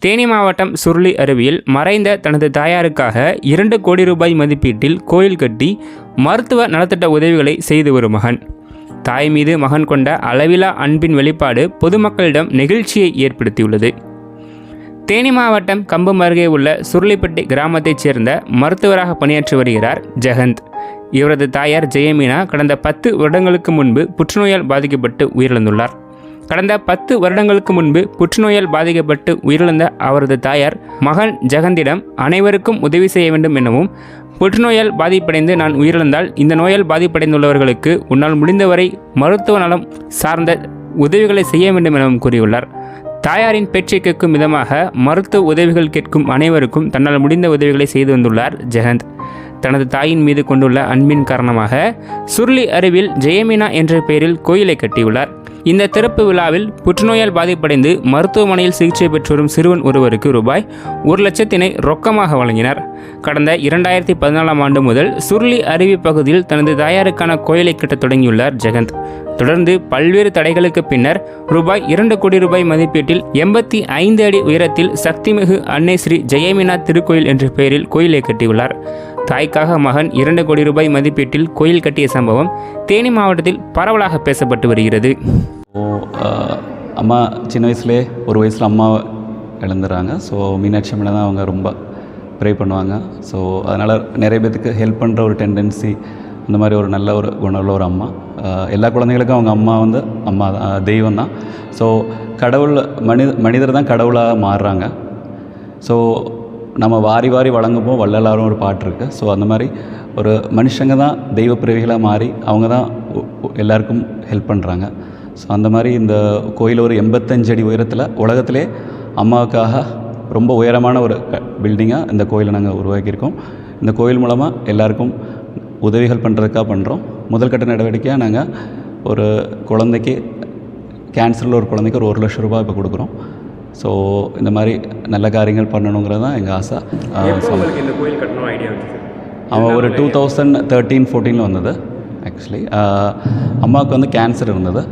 தேனி மாவட்டம் சுருளி அருவியில் மறைந்த தனது தாயாருக்காக 2 கோடி ரூபாய் மதிப்பீட்டில் கோயில் கட்டி மருத்துவ நலத்திட்ட உதவிகளை செய்து வரும் மகன். தாய் மீது மகன் கொண்ட அளவிலா அன்பின் வெளிப்பாடு பொதுமக்களிடம் நெகிழ்ச்சியை ஏற்படுத்தியுள்ளது. தேனி மாவட்டம் கம்பம் அருகே உள்ள சுருளிப்பட்டி கிராமத்தைச் சேர்ந்த மருத்துவராக பணியாற்றி வருகிறார் ஜெகந்த். இவரது தாயார் ஜெயமீனா கடந்த 10 வருடங்களுக்கு முன்பு புற்றுநோயால் பாதிக்கப்பட்டு உயிரிழந்துள்ளார். கடந்த 10 வருடங்களுக்கு முன்பு புற்றுநோயால் பாதிக்கப்பட்டு உயிரிழந்த அவரது தாயார் மகன் ஜெகந்திடம் அனைவருக்கும் உதவி செய்ய வேண்டும் எனவும், புற்றுநோயால் பாதிப்படைந்து நான் உயிரிழந்தால் இந்த நோயால் பாதிப்படைந்துள்ளவர்களுக்கு உன்னால் முடிந்தவரை மருத்துவ நலம் சார்ந்த உதவிகளை செய்ய வேண்டும் எனவும் கூறியுள்ளார். தாயாரின் பேச்சை கேட்கும் விதமாக மருத்துவ உதவிகள் கேட்கும் அனைவருக்கும் தன்னால் முடிந்த உதவிகளை செய்து வந்துள்ளார் ஜெகந்த். தனது தாயின் மீது கொண்டுள்ள அன்பின் காரணமாக சுருளி அருவியில் ஜெயமீனா என்ற பெயரில் கோயிலை கட்டியுள்ளார். இந்த திறப்பு விழாவில் புற்றுநோயால் பாதிப்படைந்து மருத்துவமனையில் சிகிச்சை பெற்று வரும் சிறுவன் ஒருவருக்கு ரூபாய் 1,00,000 ரொக்கமாக வழங்கினார். கடந்த 2014ஆம் ஆண்டு முதல் சுருளி அருவி பகுதியில் தனது தாயாருக்கான கோயிலை கட்டத் தொடங்கியுள்ளார் ஜெகந்த். தொடர்ந்து பல்வேறு தடைகளுக்கு பின்னர் ரூபாய் 2 கோடி ரூபாய் மதிப்பீட்டில் 85 அடி உயரத்தில் சக்திமிகு அன்னை ஸ்ரீ ஜெயமீனா திருக்கோயில் என்ற பெயரில் கோயிலை கட்டியுள்ளார். தாய்க்காக மகன் 2 கோடி ரூபாய் மதிப்பீட்டில் கோயில் கட்டிய சம்பவம் தேனி மாவட்டத்தில் பரவலாக பேசப்பட்டு வருகிறது. அம்மா சின்ன வயசுலேயே ஒரு வயசில் அம்மாவை இழந்துடுறாங்க. ஸோ மீனாட்சி அம்மனை தான் அவங்க ரொம்ப ப்ரே பண்ணுவாங்க. ஸோ அதனால் நிறைய பேத்துக்கு ஹெல்ப் பண்ணுற ஒரு டெண்டன்சி, இந்த மாதிரி ஒரு நல்ல ஒரு குணமுள்ள ஒரு அம்மா. எல்லா குழந்தைகளுக்கும் அவங்க அம்மா வந்து அம்மா தான், தெய்வம் தான். ஸோ கடவுள் மனிதர் தான் கடவுளாக மாறுறாங்க. ஸோ நம்ம வாரி வாரி வழங்கும்போது வள்ளலாரும் ஒரு பாட்டு இருக்குது. ஸோ அந்த மாதிரி ஒரு மனுஷங்க தான் தெய்வ பிறவிகளாக மாறி அவங்க தான் எல்லாருக்கும் ஹெல்ப் பண்ணுறாங்க. ஸோ அந்த மாதிரி இந்த கோயில் ஒரு 85 அடி உயரத்தில் உலகத்திலே அம்மாவுக்காக ரொம்ப உயரமான ஒரு பில்டிங்காக இந்த கோயிலை நாங்கள் உருவாக்கியிருக்கோம். இந்த கோயில் மூலமாக எல்லாருக்கும் உதவிகள் பண்ணுறதுக்காக பண்ணுறோம். முதல் கட்ட நடவடிக்கையாக நாங்கள் ஒரு குழந்தைக்கு கேன்சரில் ஒரு குழந்தைக்கு ஒரு 1,00,000 ரூபாய் இப்போ கொடுக்குறோம். ஸோ இந்த மாதிரி நல்ல காரியங்கள் பண்ணணுங்கிறது தான் எங்கள் ஆசை. இந்த கோயில் கட்டணும் ஐடியா அவன் ஒரு 2013-14 வந்தது. ஆக்சுவலி அம்மாவுக்கு வந்து கேன்சர் இருந்தது.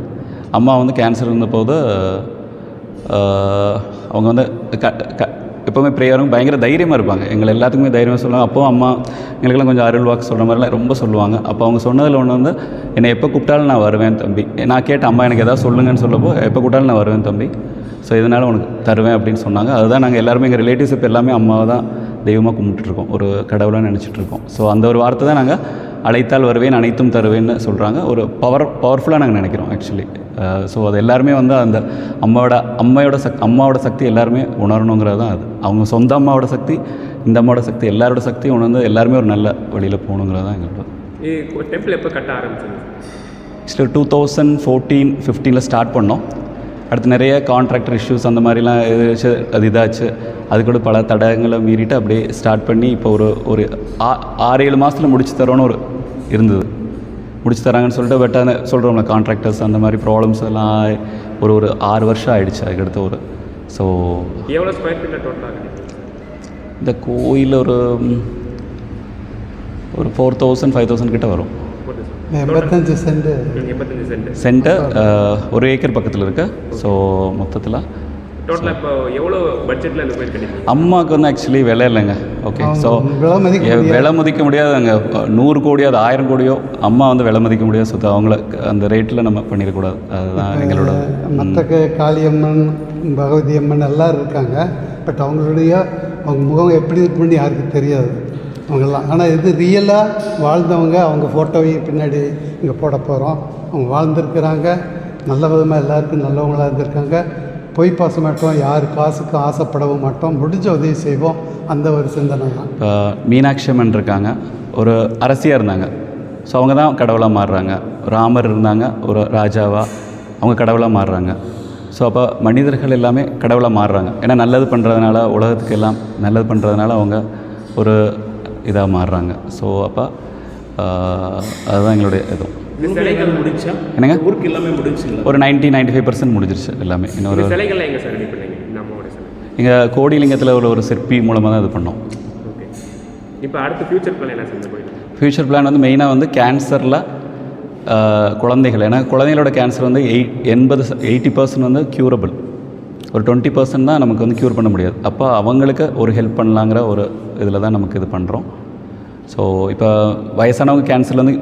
அம்மா வந்து கேன்சர் இருந்தபோது அவங்க வந்து எப்போவுமே ப்ரேயரும் பயங்கர தைரியமாக இருப்பாங்க. எங்களை எல்லாத்துக்குமே தைரியமாக சொல்லுவாங்க. அப்போது அம்மா எங்களுக்கெல்லாம் கொஞ்சம் அருள் வாக்கு சொல்கிற மாதிரிலாம் ரொம்ப சொல்லுவாங்க. அப்போ அவங்க சொன்னதில் ஒன்று வந்து, என்னை எப்போ கூப்பிட்டாலும் நான் வருவேன் தம்பி. நான் கேட்டேன், அம்மா எனக்கு எதாவது சொல்லுங்கன்னு சொல்லப்போ, எப்போ கூப்பிட்டாலும் நான் வருவேன் தம்பி, ஸோ இதனால் உனக்கு தருவேன் அப்படின்னு சொன்னாங்க. அதுதான் நாங்கள் எல்லாருமே எங்கள் ரிலேட்டிவ்ஸ் இப்போ எல்லாமே அம்மாவை தான் தெய்வமாக கும்பிட்டுருக்கோம், ஒரு கடவுளாக நினச்சிட்ருக்கோம். ஸோ அந்த ஒரு வார்த்தை தான் நாங்கள் அழைத்தால் வருவேன் அனைத்தும் தருவேன்னு சொல்கிறாங்க. ஒரு பவர்ஃபுல்லாக நாங்கள் நினைக்கிறோம் ஆக்சுவலி. ஸோ அது எல்லாருமே வந்து அந்த அம்மாவோட சக்தி எல்லாருமே உணரணுங்கிறது தான் அது. அவங்க சொந்த அம்மாவோட சக்தி, இந்த அம்மாவோட சக்தி, எல்லாரோட சக்தி உணர்ந்து எல்லாருமே ஒரு நல்ல வழியில் போகணுங்கிறது தான் எங்களோட. டெம்பிள் எப்போ கட்ட ஆரம்பிச்சது? ஆக்சுவலி 2014-15 ஸ்டார்ட் பண்ணோம். அடுத்து நிறைய கான்ட்ராக்டர் இஷ்யூஸ் அந்த மாதிரிலாம் இதாச்சு. அது கூட பல தடங்களை மீறிட்டு அப்படியே ஸ்டார்ட் பண்ணி இப்போ ஒரு 6-7 மாதத்தில் முடிச்சு தரோன்னு ஒரு இருந்தது. முடிச்சு தராங்கன்னு சொல்லிட்டு பட் அந்த சொல்கிறோம்ல கான்ட்ராக்டர்ஸ் அந்த மாதிரி ப்ராப்ளம்ஸ் எல்லாம் ஒரு 6 வருஷம் ஆகிடுச்சு. அதுக்கடுத்து ஸோ எவ்வளோ ஸ்கொயர் ஃபீட்டில் டோட்டலாக இந்த கோயில் ஒரு 4,000-5,000 கிட்ட வரும். 85 சென்ட் 1 ஏக்கர் பக்கத்தில் இருக்கு. ஸோ மொத்தத்தில் டோட்டலாக இப்போ எவ்வளோ பட்ஜெட்டில் இந்த கோயில் கட்டி? அம்மாவுக்கு வந்து ஆக்சுவலி விலை இல்லைங்க. ஓகே, ஸோ விலை மதிக்க முடியாதுங்க. 100 கோடியோ அது 1000 கோடியோ அம்மா வந்து விலை மதிக்க முடியாது. ஸோ அவங்கள அந்த ரேட்டில் நம்ம பண்ணிடக்கூடாது. அதுதான் எங்களோட. மற்ற காளியம்மன், பகவதி அம்மன் எல்லோரும் இருக்காங்க. பட் அவங்க முகம் எப்படி இருக்குன்னு யாருக்கும் தெரியாது அவங்கெல்லாம். ஆனால் இது ரியலாக வாழ்ந்தவங்க, அவங்க ஃபோட்டோவையும் பின்னாடி இங்கே போட போகிறோம். அவங்க வாழ்ந்துருக்கிறாங்க, நல்ல விதமாக எல்லாருக்கும் நல்லவங்களாக இருந்திருக்காங்க. பொய் பாச மாட்டோம், யார் காசுக்கும் ஆசைப்படவும் மாட்டோம், முடிஞ்ச உதவி செய்வோம், அந்த ஒரு சிந்தனை தான். இப்போ மீனாட்சி அம்மன் இருக்காங்க, ஒரு அரசியாக இருந்தாங்க. ஸோ அவங்க தான் கடவுளாக மாறுறாங்க. ராமர் இருந்தாங்க, ஒரு ராஜாவாக, அவங்க கடவுளாக மாறுறாங்க. ஸோ அப்போ மனிதர்கள் எல்லாமே கடவுளாக மாறுறாங்க. ஏன்னா நல்லது பண்ணுறதுனால, உலகத்துக்கு எல்லாம் நல்லது பண்ணுறதுனால அவங்க ஒரு இதாக மாறுறாங்க. ஸோ அப்போ அதுதான் எங்களுடைய இது. என்னங்க ஊருக்கு எல்லாமே முடிச்சு ஒரு 90-95% முடிஞ்சிருச்சு எல்லாமே. இன்னொரு எங்கள் கோடிலிங்கத்தில் ஒரு சிற்பி மூலமாக தான் இது பண்ணோம். இப்போ அடுத்த ஃபியூச்சர் பிளான் என்ன சார்? ஃபியூச்சர் பிளான் வந்து மெயினாக வந்து கேன்சரில் குழந்தைகள், ஏன்னா குழந்தைகளோட கேன்சர் வந்து 80% வந்து க்யூரபிள். ஒரு 20% தான் நமக்கு வந்து க்யூர் பண்ண முடியாது. அப்போ அவங்களுக்கு ஒரு ஹெல்ப் பண்ணலாங்கிற ஒரு இதில் தான் நமக்கு இது பண்ணுறோம். ஸோ இப்போ வயசானவங்க கேன்சரில் வந்து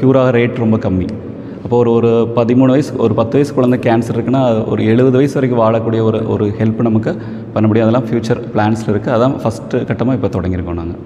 க்யூராக ரேட் ரொம்ப கம்மி. அப்போ ஒரு 13 வயசு ஒரு 10 வயசு குழந்தை கேன்சர் இருக்குன்னா ஒரு 70 வயசு வரைக்கும் வாழக்கூடிய ஒரு ஹெல்ப் நமக்கு பண்ண முடியும். அதெல்லாம் ஃப்யூச்சர் பிளான்ஸில் இருக்குது. அதான் ஃபஸ்ட்டு கட்டமாக இப்போ தொடங்கியிருக்கோம் நாங்கள்.